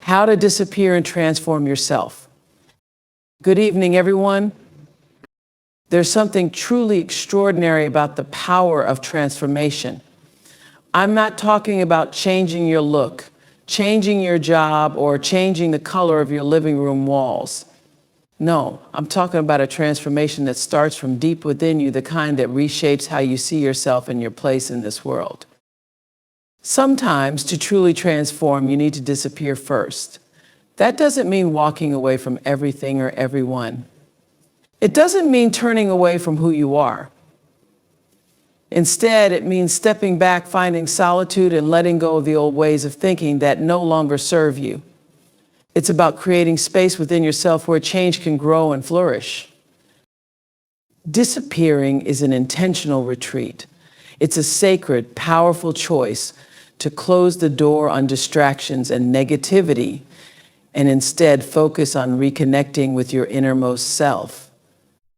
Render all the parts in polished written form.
How to disappear and transform yourself. Good evening, everyone. There's something truly extraordinary about the power of transformation. I'm not talking about changing your look, changing your job, or changing the color of your living room walls. No, I'm talking about a transformation that starts from deep within you, the kind that reshapes how you see yourself and your place in this world. Sometimes, to truly transform, you need to disappear first. That doesn't mean walking away from everything or everyone. It doesn't mean turning away from who you are. Instead, it means stepping back, finding solitude, and letting go of the old ways of thinking that no longer serve you. It's about creating space within yourself where change can grow and flourish. Disappearing is an intentional retreat. It's a sacred, powerful choice to close the door on distractions and negativity and instead focus on reconnecting with your innermost self.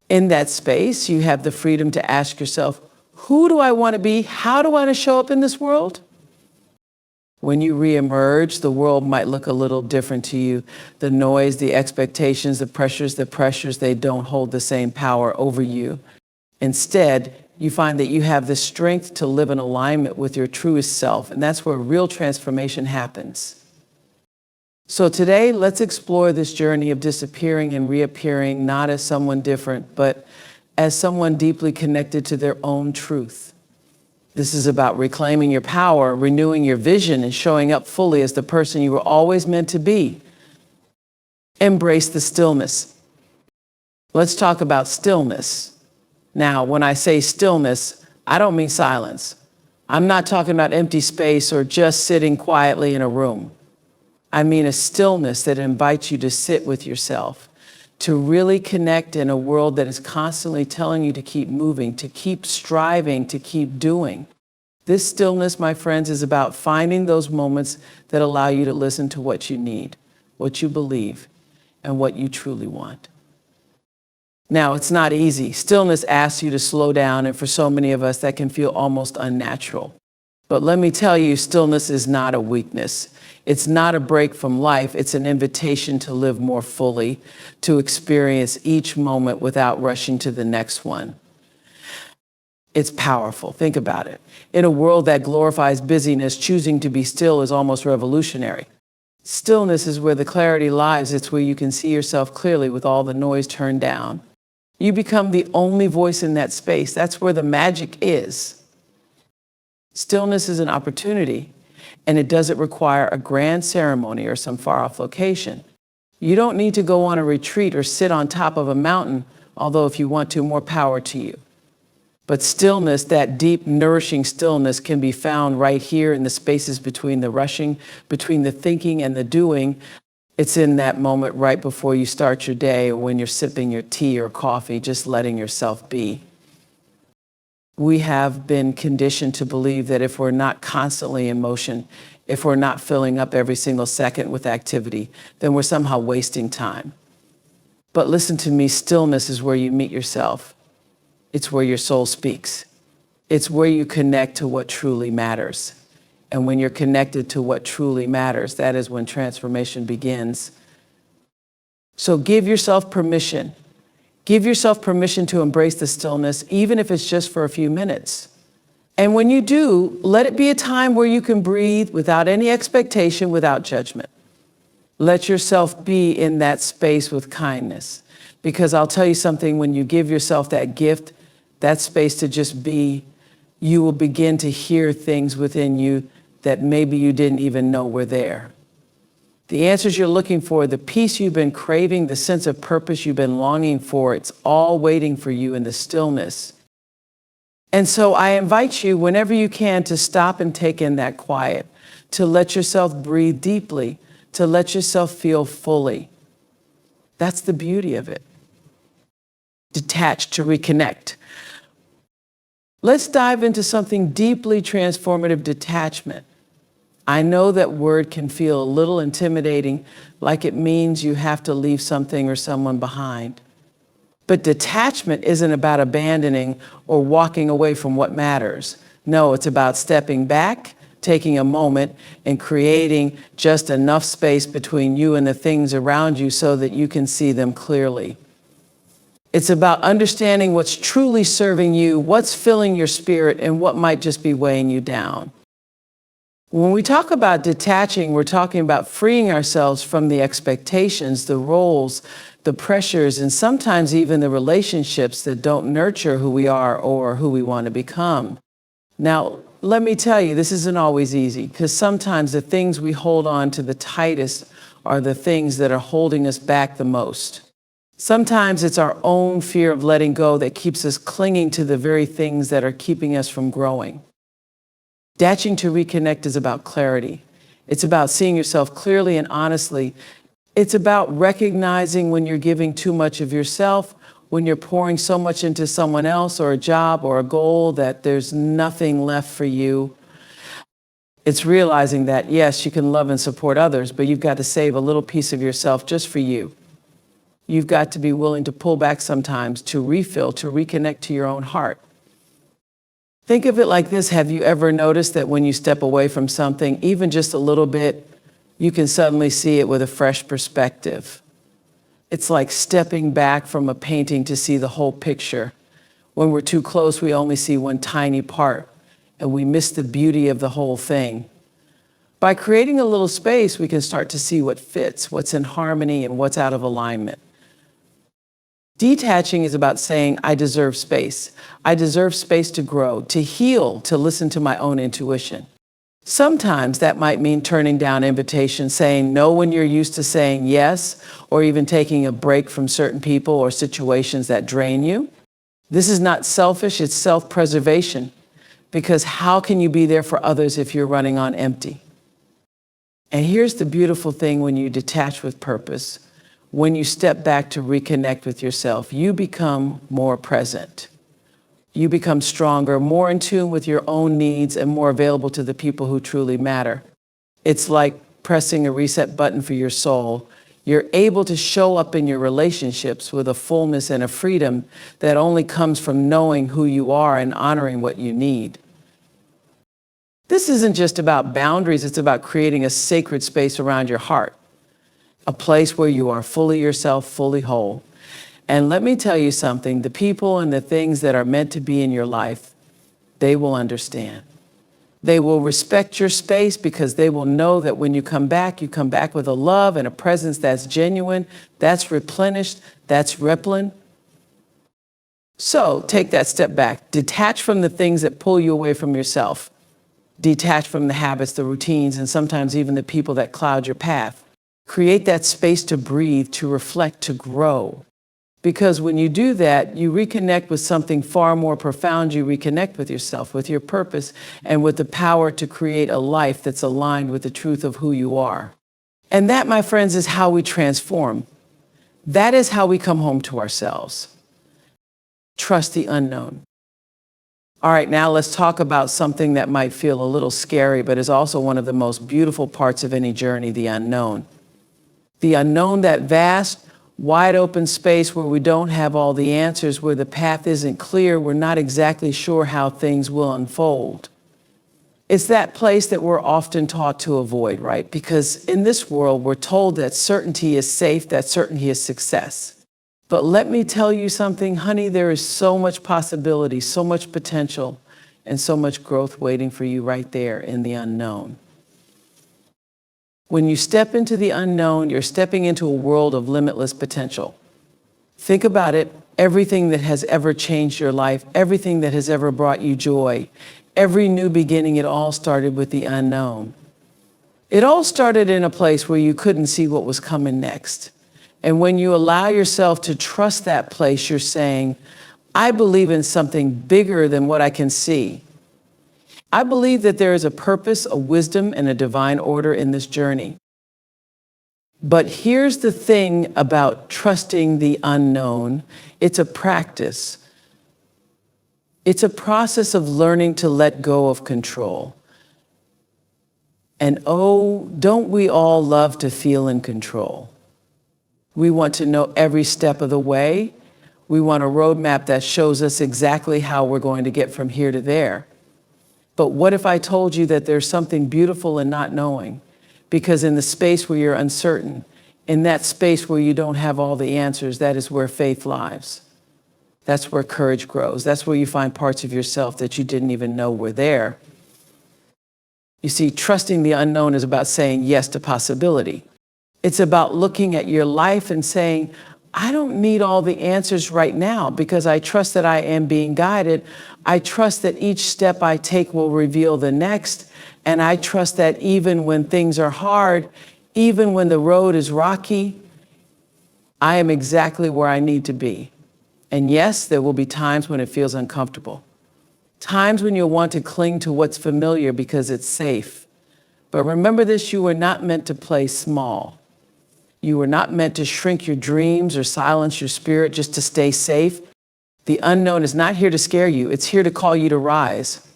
In that space, you have the freedom to ask yourself, who do I want to be? How do I want to show up in this world? When you reemerge, the world might look a little different to you. The noise, the expectations, the pressures, they don't hold the same power over you. Instead, you find that you have the strength to live in alignment with your truest self, and that's where real transformation happens. So today, let's explore this journey of disappearing and reappearing, not as someone different, but as someone deeply connected to their own truth. This is about reclaiming your power, renewing your vision, and showing up fully as the person you were always meant to be. Embrace the stillness. Let's talk about stillness. Now, when I say stillness, I don't mean silence. I'm not talking about empty space or just sitting quietly in a room. I mean a stillness that invites you to sit with yourself, to really connect in a world that is constantly telling you to keep moving, to keep striving, to keep doing. This stillness, my friends, is about finding those moments that allow you to listen to what you need, what you believe, and what you truly want. Now, it's not easy. Stillness asks you to slow down, and for so many of us, that can feel almost unnatural. But let me tell you, stillness is not a weakness. It's not a break from life. It's an invitation to live more fully, to experience each moment without rushing to the next one. It's powerful. Think about it. In a world that glorifies busyness, choosing to be still is almost revolutionary. Stillness is where the clarity lies. It's where you can see yourself clearly with all the noise turned down. You become the only voice in that space. That's where the magic is. Stillness is an opportunity, and it doesn't require a grand ceremony or some far-off location. You don't need to go on a retreat or sit on top of a mountain, although if you want to, more power to you. But stillness, that deep, nourishing stillness, can be found right here in the spaces between the rushing, between the thinking and the doing. It's in that moment right before you start your day or when you're sipping your tea or coffee, just letting yourself be. We have been conditioned to believe that if we're not constantly in motion, if we're not filling up every single second with activity, then we're somehow wasting time. But listen to me, stillness is where you meet yourself. It's where your soul speaks. It's where you connect to what truly matters. And when you're connected to what truly matters, that is when transformation begins. So give yourself permission. Give yourself permission to embrace the stillness, even if it's just for a few minutes. And when you do, let it be a time where you can breathe without any expectation, without judgment. Let yourself be in that space with kindness. Because I'll tell you something, when you give yourself that gift, that space to just be, you will begin to hear things within you that maybe you didn't even know were there. The answers you're looking for, the peace you've been craving, the sense of purpose you've been longing for, it's all waiting for you in the stillness. And so I invite you, whenever you can, to stop and take in that quiet, to let yourself breathe deeply, to let yourself feel fully. That's the beauty of it. Detach, to reconnect. Let's dive into something deeply transformative: detachment. I know that word can feel a little intimidating, like it means you have to leave something or someone behind. But detachment isn't about abandoning or walking away from what matters. No, it's about stepping back, taking a moment and creating just enough space between you and the things around you so that you can see them clearly. It's about understanding what's truly serving you, what's filling your spirit, and what might just be weighing you down. When we talk about detaching, we're talking about freeing ourselves from the expectations, the roles, the pressures, and sometimes even the relationships that don't nurture who we are or who we want to become. Now, let me tell you, this isn't always easy, because sometimes the things we hold on to the tightest are the things that are holding us back the most. Sometimes it's our own fear of letting go that keeps us clinging to the very things that are keeping us from growing. Detaching to reconnect is about clarity. It's about seeing yourself clearly and honestly. It's about recognizing when you're giving too much of yourself, when you're pouring so much into someone else or a job or a goal that there's nothing left for you. It's realizing that, yes, you can love and support others, but you've got to save a little piece of yourself just for you. You've got to be willing to pull back sometimes to refill, to reconnect to your own heart. Think of it like this. Have you ever noticed that when you step away from something, even just a little bit, you can suddenly see it with a fresh perspective? It's like stepping back from a painting to see the whole picture. When we're too close, we only see one tiny part, and we miss the beauty of the whole thing. By creating a little space, we can start to see what fits, what's in harmony, and what's out of alignment. Detaching is about saying, I deserve space. I deserve space to grow, to heal, to listen to my own intuition. Sometimes that might mean turning down invitations, saying no when you're used to saying yes, or even taking a break from certain people or situations that drain you. This is not selfish, it's self-preservation, because how can you be there for others if you're running on empty? And here's the beautiful thing when you detach with purpose. When you step back to reconnect with yourself, you become more present. You become stronger, more in tune with your own needs, and more available to the people who truly matter. It's like pressing a reset button for your soul. You're able to show up in your relationships with a fullness and a freedom that only comes from knowing who you are and honoring what you need. This isn't just about boundaries, it's about creating a sacred space around your heart. A place where you are fully yourself, fully whole. And let me tell you something, the people and the things that are meant to be in your life, they will understand. They will respect your space because they will know that when you come back with a love and a presence that's genuine, that's replenished, that's rippling. So take that step back. Detach from the things that pull you away from yourself. Detach from the habits, the routines, and sometimes even the people that cloud your path. Create that space to breathe, to reflect, to grow. Because when you do that, you reconnect with something far more profound. You reconnect with yourself, with your purpose, and with the power to create a life that's aligned with the truth of who you are. And that, my friends, is how we transform. That is how we come home to ourselves. Trust the unknown. All right, now let's talk about something that might feel a little scary, but is also one of the most beautiful parts of any journey, the unknown. The unknown, that vast, wide open space where we don't have all the answers, where the path isn't clear, we're not exactly sure how things will unfold. It's that place that we're often taught to avoid, right? Because in this world, we're told that certainty is safe, that certainty is success. But let me tell you something, honey, there is so much possibility, so much potential, and so much growth waiting for you right there in the unknown. When you step into the unknown, you're stepping into a world of limitless potential. Think about it, everything that has ever changed your life, everything that has ever brought you joy, every new beginning, it all started with the unknown. It all started in a place where you couldn't see what was coming next. And when you allow yourself to trust that place, you're saying, I believe in something bigger than what I can see. I believe that there is a purpose, a wisdom, and a divine order in this journey. But here's the thing about trusting the unknown. It's a practice. It's a process of learning to let go of control. And oh, don't we all love to feel in control? We want to know every step of the way. We want a roadmap that shows us exactly how we're going to get from here to there. But what if I told you that there's something beautiful in not knowing? Because in the space where you're uncertain, in that space where you don't have all the answers, that is where faith lies. That's where courage grows. That's where you find parts of yourself that you didn't even know were there. You see, trusting the unknown is about saying yes to possibility. It's about looking at your life and saying, I don't need all the answers right now because I trust that I am being guided. I trust that each step I take will reveal the next. And I trust that even when things are hard, even when the road is rocky, I am exactly where I need to be. And yes, there will be times when it feels uncomfortable. Times when you'll want to cling to what's familiar because it's safe. But remember this, you were not meant to play small. You were not meant to shrink your dreams or silence your spirit just to stay safe. The unknown is not here to scare you. It's here to call you to rise.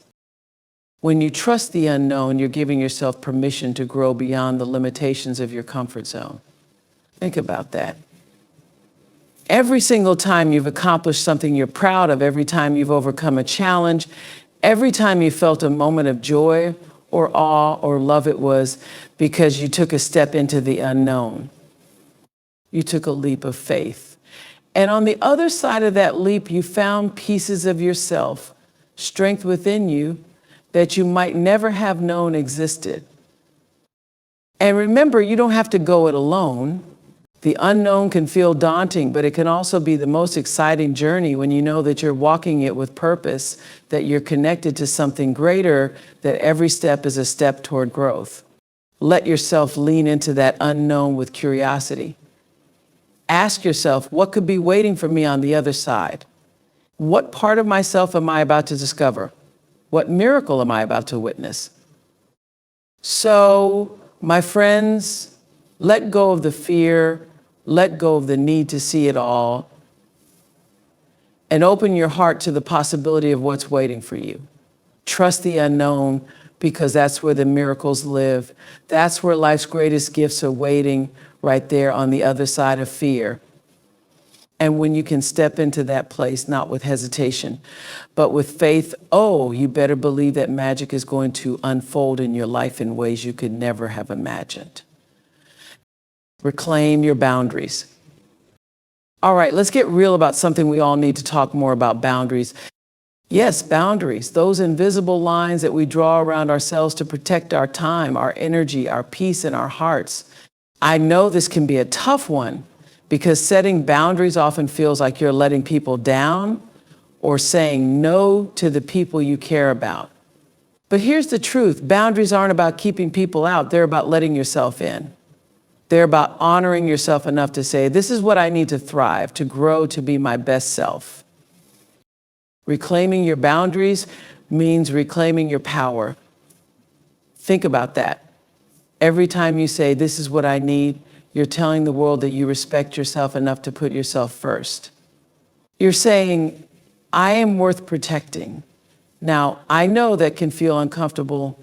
When you trust the unknown, you're giving yourself permission to grow beyond the limitations of your comfort zone. Think about that. Every single time you've accomplished something you're proud of, every time you've overcome a challenge, every time you felt a moment of joy or awe or love, it was because you took a step into the unknown. You took a leap of faith. And on the other side of that leap, you found pieces of yourself, strength within you that you might never have known existed. And remember, you don't have to go it alone. The unknown can feel daunting, but it can also be the most exciting journey when you know that you're walking it with purpose, that you're connected to something greater, that every step is a step toward growth. Let yourself lean into that unknown with curiosity. Ask yourself, what could be waiting for me on the other side? What part of myself am I about to discover? What miracle am I about to witness? So, my friends, let go of the fear, let go of the need to see it all, and open your heart to the possibility of what's waiting for you. Trust the unknown because that's where the miracles live. That's where life's greatest gifts are waiting, right there on the other side of fear. And when you can step into that place, not with hesitation, but with faith, oh, you better believe that magic is going to unfold in your life in ways you could never have imagined. Reclaim your boundaries. All right, let's get real about something we all need to talk more about: boundaries. Yes, boundaries, those invisible lines that we draw around ourselves to protect our time, our energy, our peace, and our hearts. I know this can be a tough one because setting boundaries often feels like you're letting people down or saying no to the people you care about. But here's the truth: boundaries aren't about keeping people out, they're about letting yourself in. They're about honoring yourself enough to say, this is what I need to thrive, to grow, to be my best self. Reclaiming your boundaries means reclaiming your power. Think about that. Every time you say, this is what I need, you're telling the world that you respect yourself enough to put yourself first. You're saying, I am worth protecting. Now, I know that can feel uncomfortable,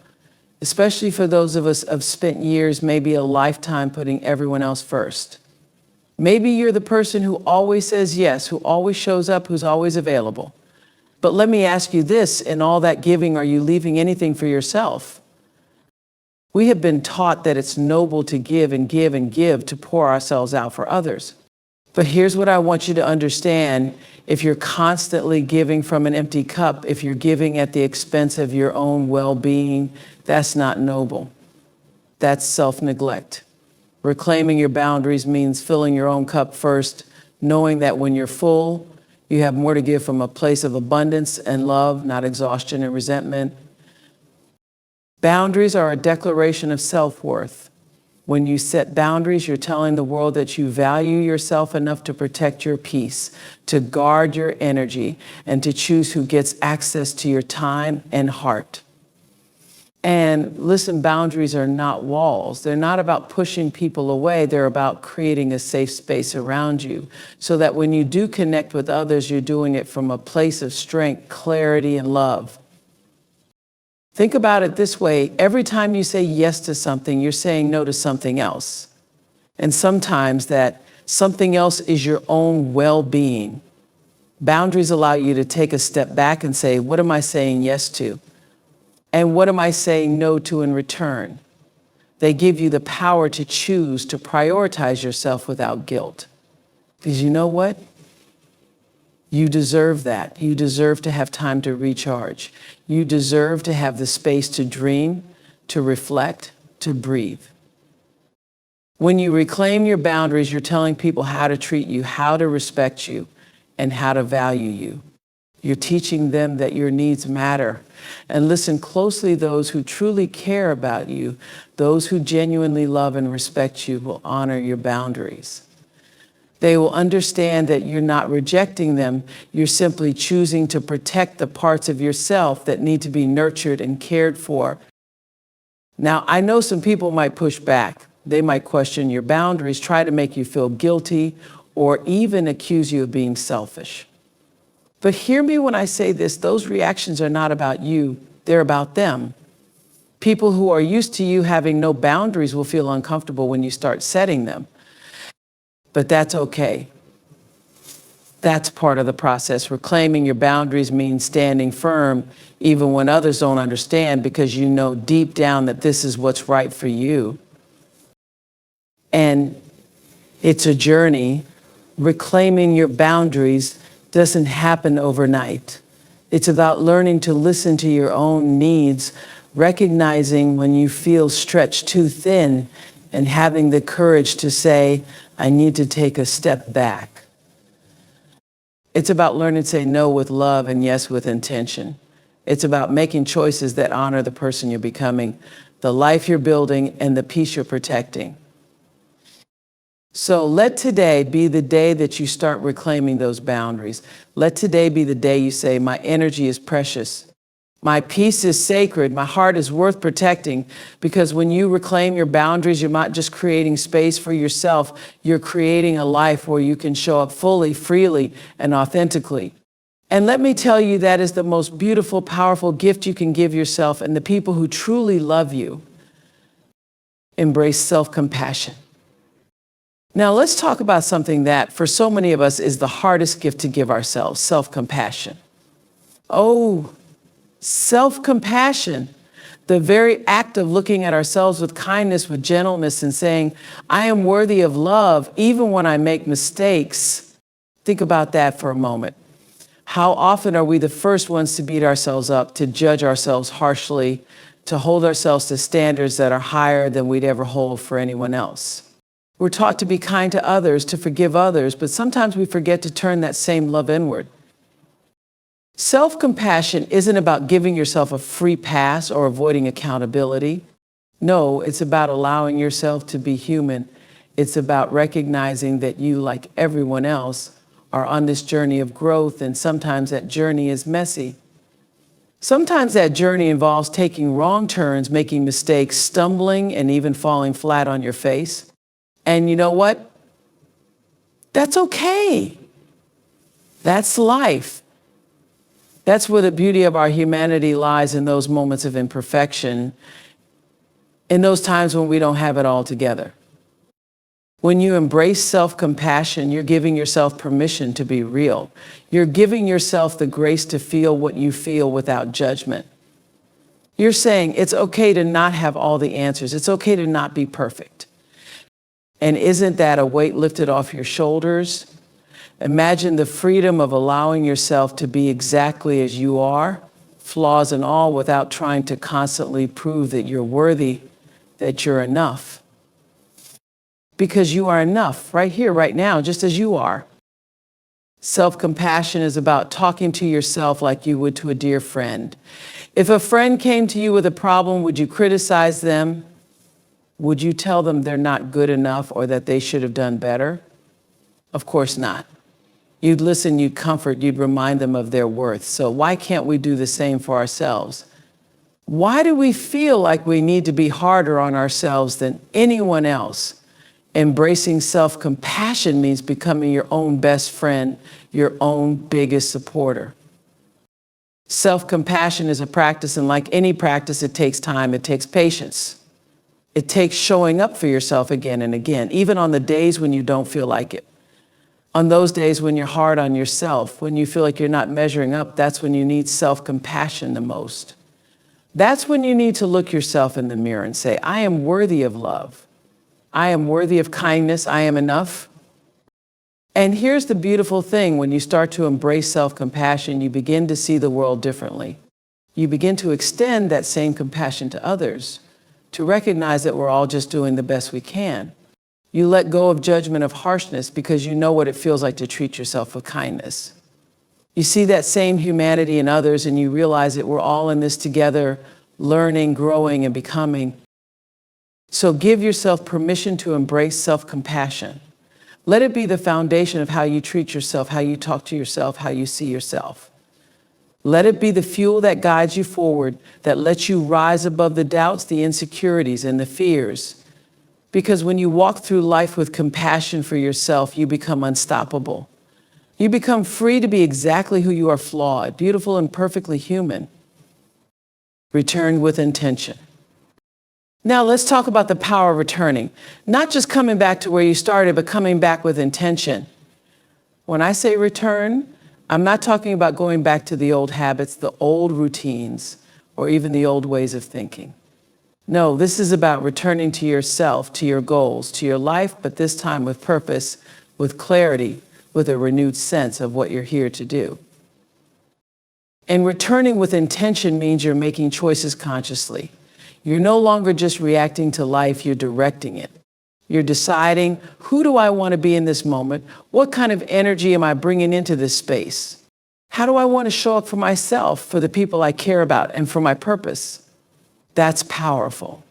especially for those of us who've spent years, maybe a lifetime, putting everyone else first. Maybe you're the person who always says yes, who always shows up, who's always available. But let me ask you this: in all that giving, are you leaving anything for yourself? We have been taught that it's noble to give and give and give, to pour ourselves out for others. But here's what I want you to understand: if you're constantly giving from an empty cup, if you're giving at the expense of your own well-being, that's not noble. That's self-neglect. Reclaiming your boundaries means filling your own cup first, knowing that when you're full, you have more to give from a place of abundance and love, not exhaustion and resentment. Boundaries are a declaration of self-worth. When you set boundaries, you're telling the world that you value yourself enough to protect your peace, to guard your energy, and to choose who gets access to your time and heart. And listen, boundaries are not walls. They're not about pushing people away. They're about creating a safe space around you so that when you do connect with others, you're doing it from a place of strength, clarity, and love. Think about it this way: every time you say yes to something, you're saying no to something else. And sometimes that something else is your own well-being. Boundaries allow you to take a step back and say, what am I saying yes to? And what am I saying no to in return? They give you the power to choose to prioritize yourself without guilt. Because you know what? You deserve that. You deserve to have time to recharge. You deserve to have the space to dream, to reflect, to breathe. When you reclaim your boundaries, you're telling people how to treat you, how to respect you, and how to value you. You're teaching them that your needs matter. And listen closely, those who truly care about you, those who genuinely love and respect you will honor your boundaries. They will understand that you're not rejecting them, you're simply choosing to protect the parts of yourself that need to be nurtured and cared for. Now, I know some people might push back. They might question your boundaries, try to make you feel guilty, or even accuse you of being selfish. But hear me when I say this, those reactions are not about you, they're about them. People who are used to you having no boundaries will feel uncomfortable when you start setting them. But that's okay. That's part of the process. Reclaiming your boundaries means standing firm even when others don't understand, because you know deep down that this is what's right for you. And it's a journey. Reclaiming your boundaries doesn't happen overnight. It's about learning to listen to your own needs, recognizing when you feel stretched too thin, and having the courage to say, I need to take a step back. It's about learning to say no with love and yes with intention. It's about making choices that honor the person you're becoming, the life you're building, and the peace you're protecting. So let today be the day that you start reclaiming those boundaries. Let today be the day you say, my energy is precious. My peace is sacred. My heart is worth protecting. Because when you reclaim your boundaries, you're not just creating space for yourself, you're creating a life where you can show up fully, freely, and authentically. And let me tell you, that is the most beautiful, powerful gift you can give yourself and the people who truly love you. Embrace self-compassion. Now let's talk about something that for so many of us is the hardest gift to give ourselves, self-compassion. Oh, self-compassion, the very act of looking at ourselves with kindness, with gentleness, and saying, I am worthy of love even when I make mistakes. Think about that for a moment. How often are we the first ones to beat ourselves up, to judge ourselves harshly, to hold ourselves to standards that are higher than we'd ever hold for anyone else? We're taught to be kind to others, to forgive others, but sometimes we forget to turn that same love inward. Self-compassion isn't about giving yourself a free pass or avoiding accountability. No, it's about allowing yourself to be human. It's about recognizing that you, like everyone else, are on this journey of growth, and sometimes that journey is messy. Sometimes that journey involves taking wrong turns, making mistakes, stumbling, and even falling flat on your face. And you know what? That's okay. That's life. That's where the beauty of our humanity lies, in those moments of imperfection, in those times when we don't have it all together. When you embrace self-compassion, you're giving yourself permission to be real. You're giving yourself the grace to feel what you feel without judgment. You're saying it's okay to not have all the answers. It's okay to not be perfect. And isn't that a weight lifted off your shoulders? Imagine the freedom of allowing yourself to be exactly as you are, flaws and all, without trying to constantly prove that you're worthy, that you're enough. Because you are enough right here, right now, just as you are. Self-compassion is about talking to yourself like you would to a dear friend. If a friend came to you with a problem, would you criticize them? Would you tell them they're not good enough or that they should have done better? Of course not. You'd listen, you'd comfort, you'd remind them of their worth. So why can't we do the same for ourselves? Why do we feel like we need to be harder on ourselves than anyone else? Embracing self-compassion means becoming your own best friend, your own biggest supporter. Self-compassion is a practice, and like any practice, it takes time, it takes patience. It takes showing up for yourself again and again, even on the days when you don't feel like it. On those days when you're hard on yourself, when you feel like you're not measuring up, that's when you need self-compassion the most. That's when you need to look yourself in the mirror and say, I am worthy of love. I am worthy of kindness. I am enough. And here's the beautiful thing. When you start to embrace self-compassion, you begin to see the world differently. You begin to extend that same compassion to others, to recognize that we're all just doing the best we can. You let go of judgment of harshness because you know what it feels like to treat yourself with kindness. You see that same humanity in others, and you realize that we're all in this together, learning, growing, and becoming. So give yourself permission to embrace self-compassion. Let it be the foundation of how you treat yourself, how you talk to yourself, how you see yourself. Let it be the fuel that guides you forward, that lets you rise above the doubts, the insecurities, and the fears. Because when you walk through life with compassion for yourself, you become unstoppable. You become free to be exactly who you are, flawed, beautiful, and perfectly human. Return with intention. Now let's talk about the power of returning. Not just coming back to where you started, but coming back with intention. When I say return, I'm not talking about going back to the old habits, the old routines, or even the old ways of thinking. No, this is about returning to yourself, to your goals, to your life, but this time with purpose, with clarity, with a renewed sense of what you're here to do. And returning with intention means you're making choices consciously. You're no longer just reacting to life, you're directing it. You're deciding, who do I want to be in this moment? What kind of energy am I bringing into this space? How do I want to show up for myself, for the people I care about, and for my purpose? That's powerful.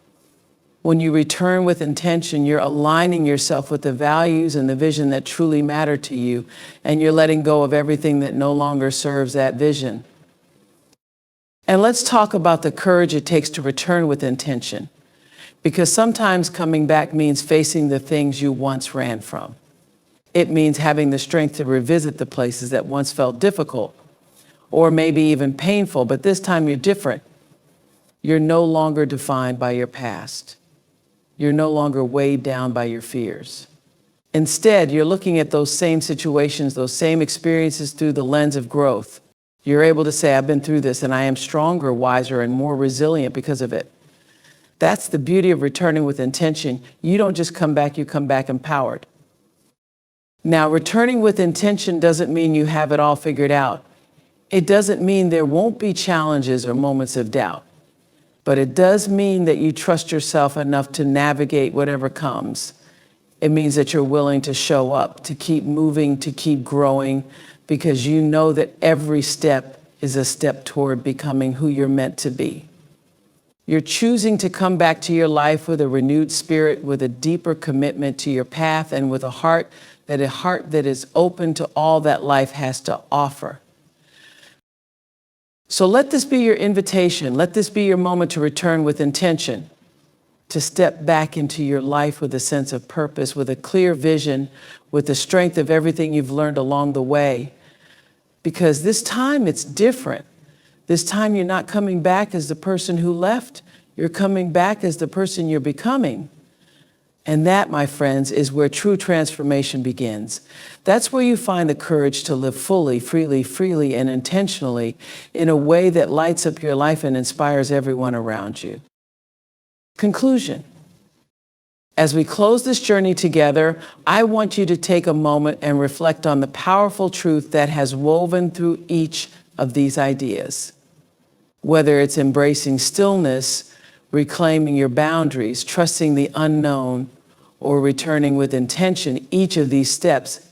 When you return with intention, you're aligning yourself with the values and the vision that truly matter to you, and you're letting go of everything that no longer serves that vision. And let's talk about the courage it takes to return with intention, because sometimes coming back means facing the things you once ran from. It means having the strength to revisit the places that once felt difficult, or maybe even painful, but this time you're different. You're no longer defined by your past. You're no longer weighed down by your fears. Instead, you're looking at those same situations, those same experiences through the lens of growth. You're able to say, I've been through this and I am stronger, wiser, and more resilient because of it. That's the beauty of returning with intention. You don't just come back, you come back empowered. Now, returning with intention doesn't mean you have it all figured out. It doesn't mean there won't be challenges or moments of doubt. But it does mean that you trust yourself enough to navigate whatever comes. It means that you're willing to show up, to keep moving, to keep growing, because you know that every step is a step toward becoming who you're meant to be. You're choosing to come back to your life with a renewed spirit, with a deeper commitment to your path, and with a heart that is open to all that life has to offer. So let this be your invitation. Let this be your moment to return with intention, to step back into your life with a sense of purpose, with a clear vision, with the strength of everything you've learned along the way. Because this time it's different. This time you're not coming back as the person who left. You're coming back as the person you're becoming. And that, my friends, is where true transformation begins. That's where you find the courage to live fully, freely, and intentionally in a way that lights up your life and inspires everyone around you. Conclusion. As we close this journey together, I want you to take a moment and reflect on the powerful truth that has woven through each of these ideas. Whether it's embracing stillness, reclaiming your boundaries, trusting the unknown, or returning with intention, each of these steps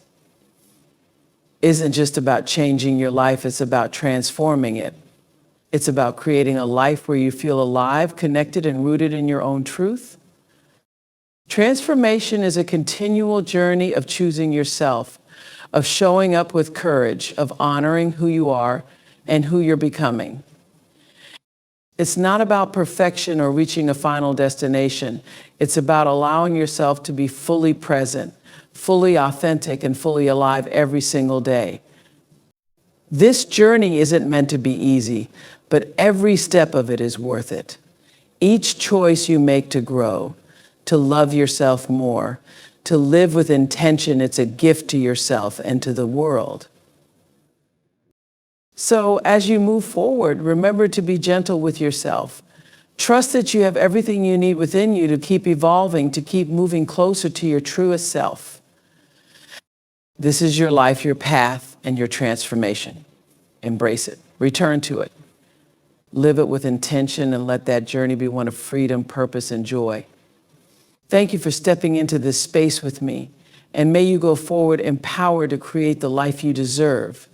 isn't just about changing your life, it's about transforming it. It's about creating a life where you feel alive, connected, and rooted in your own truth. Transformation is a continual journey of choosing yourself, of showing up with courage, of honoring who you are and who you're becoming. It's not about perfection or reaching a final destination. It's about allowing yourself to be fully present, fully authentic, and fully alive every single day. This journey isn't meant to be easy, but every step of it is worth it. Each choice you make to grow, to love yourself more, to live with intention, it's a gift to yourself and to the world. So as you move forward, remember to be gentle with yourself. Trust that you have everything you need within you to keep evolving, to keep moving closer to your truest self. This is your life, your path, and your transformation. Embrace it. Return to it. Live it with intention and let that journey be one of freedom, purpose, and joy. Thank you for stepping into this space with me, and may you go forward empowered to create the life you deserve.